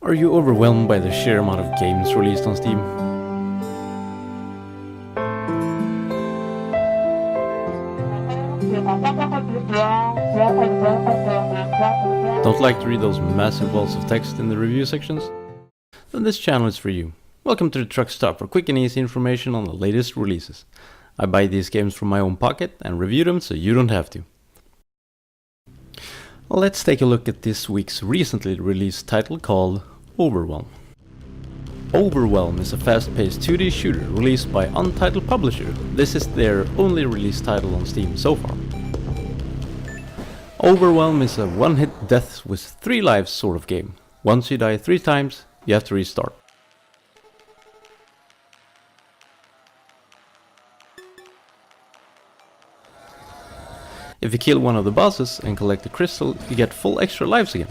Are you overwhelmed by the sheer amount of games released on Steam? Don't like to read those massive walls of text in the review sections? Then this channel is for you. Welcome to the Truck Stop for quick and easy information on the latest releases. I buy these games from my own pocket and review them so you don't have to. Let's take a look at this week's recently released title called Overwhelm. Overwhelm is a fast-paced 2D shooter released by Untitled Publisher. This is their only released title on Steam so far. Overwhelm is a one-hit death with 3 lives sort of game. Once you die 3 times, you have to restart. If you kill one of the bosses and collect a crystal, you get full extra lives again.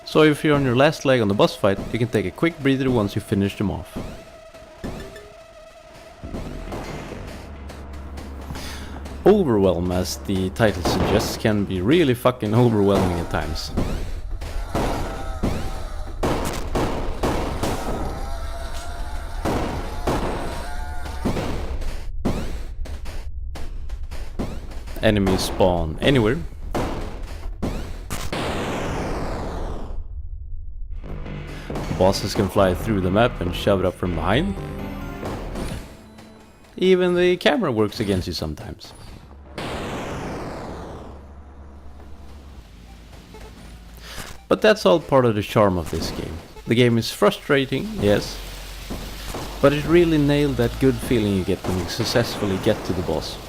So if you're on your last leg on the boss fight, you can take a quick breather once you finish them off. Overwhelm, as the title suggests, can be really fucking overwhelming at times. Enemies spawn anywhere. Bosses can fly through the map and shove it up from behind. Even the camera works against you sometimes. But that's all part of the charm of this game. The game is frustrating, yes, but it really nailed that good feeling you get when you successfully get to the boss.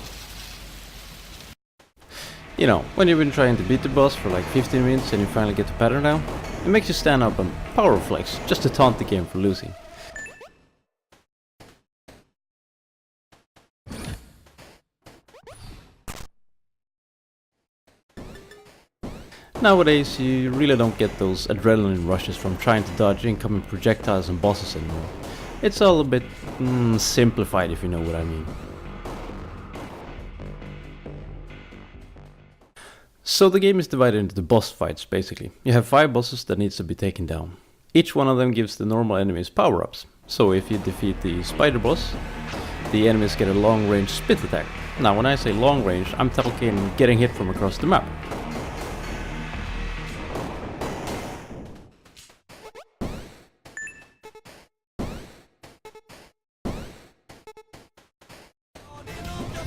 You know, when you've been trying to beat the boss for like 15 minutes and you finally get the pattern down, it makes you stand up and power flex just to taunt the game for losing. Nowadays, you really don't get those adrenaline rushes from trying to dodge incoming projectiles and bosses anymore. It's all a bit simplified, if you know what I mean. So the game is divided into the boss fights, basically. You have 5 bosses that needs to be taken down. Each one of them gives the normal enemies power-ups. So if you defeat the spider boss, the enemies get a long-range spit attack. Now when I say long range, I'm talking getting hit from across the map.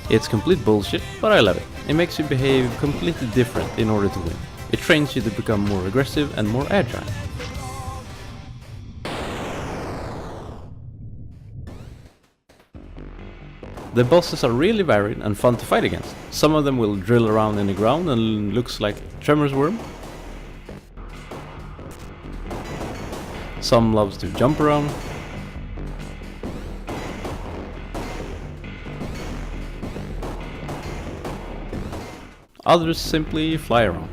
It's complete bullshit, but I love it. It makes you behave completely different in order to win. It trains you to become more aggressive and more agile. The bosses are really varied and fun to fight against. Some of them will drill around in the ground and looks like Tremor's worm. Some loves to jump around. Others simply fly around.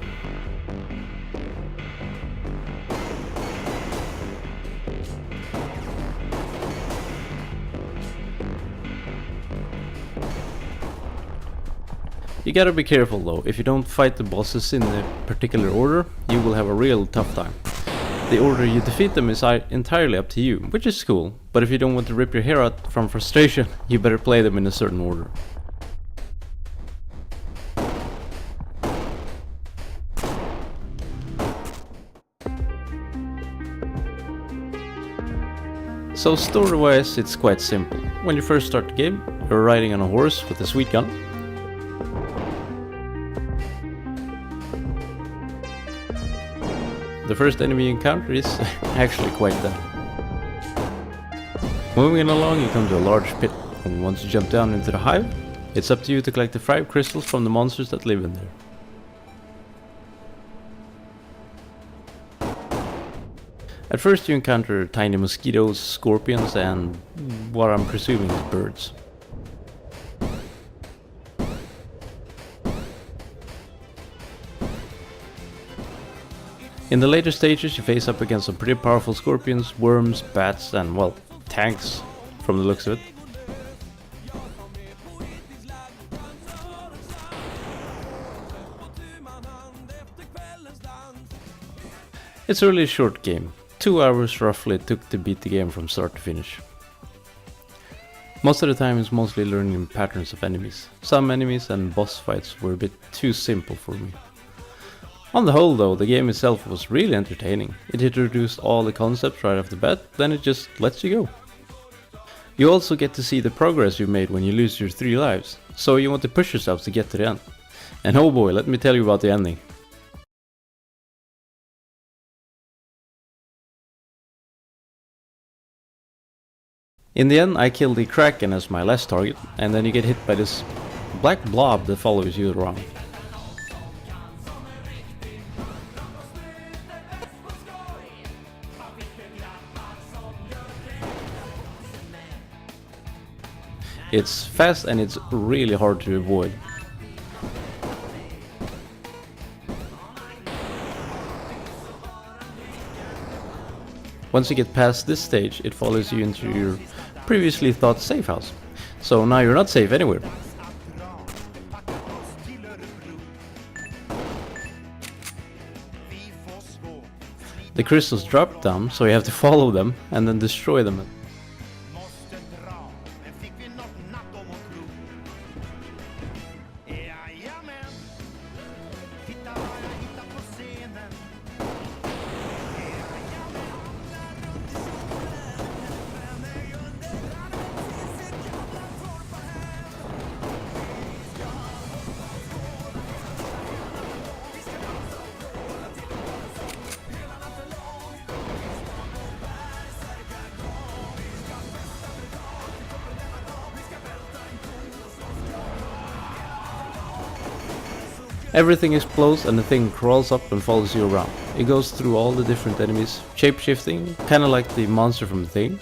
You gotta be careful though. If you don't fight the bosses in a particular order, you will have a real tough time. The order you defeat them is entirely up to you, which is cool, but if you don't want to rip your hair out from frustration, you better play them in a certain order. So story-wise, it's quite simple. When you first start the game, you're riding on a horse with a sweet gun. The first enemy you encounter is actually quite dead. Moving along, you come to a large pit, and once you jump down into the hive, it's up to you to collect the 5 crystals from the monsters that live in there. At first you encounter tiny mosquitoes, scorpions and what I'm presuming is birds. In the later stages you face up against some pretty powerful scorpions, worms, bats and, well, tanks from the looks of it. It's a really short game. 2 hours roughly it took to beat the game from start to finish. Most of the time it's mostly learning patterns of enemies. Some enemies and boss fights were a bit too simple for me. On the whole though, the game itself was really entertaining. It introduced all the concepts right off the bat, then it just lets you go. You also get to see the progress you made when you lose your 3 lives, so you want to push yourself to get to the end. And oh boy, let me tell you about the ending. In the end I killed the Kraken as my last target, and then you get hit by this black blob that follows you around. It's fast and it's really hard to avoid. Once you get past this stage, it follows you into your previously thought safe house. So now you're not safe anywhere. The crystals drop down, so you have to follow them and then destroy them. Everything explodes and the thing crawls up and follows you around. It goes through all the different enemies, shape-shifting, kinda like the monster from the thing.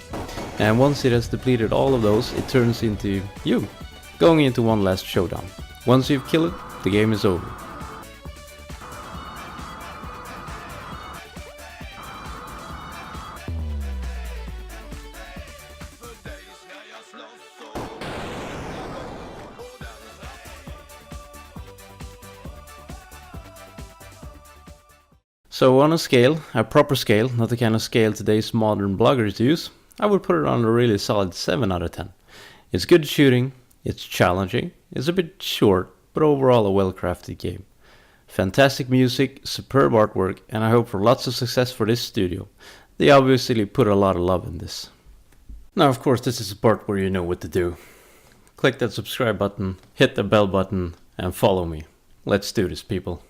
And once it has depleted all of those, it turns into you, going into one last showdown. Once you've killed it, the game is over. So on a scale, a proper scale, not the kind of scale today's modern bloggers use, I would put it on a really solid 7 out of 10. It's good shooting, it's challenging, it's a bit short, but overall a well-crafted game. Fantastic music, superb artwork, and I hope for lots of success for this studio. They obviously put a lot of love in this. Now of course this is the part where you know what to do. Click that subscribe button, hit the bell button, and follow me. Let's do this, people.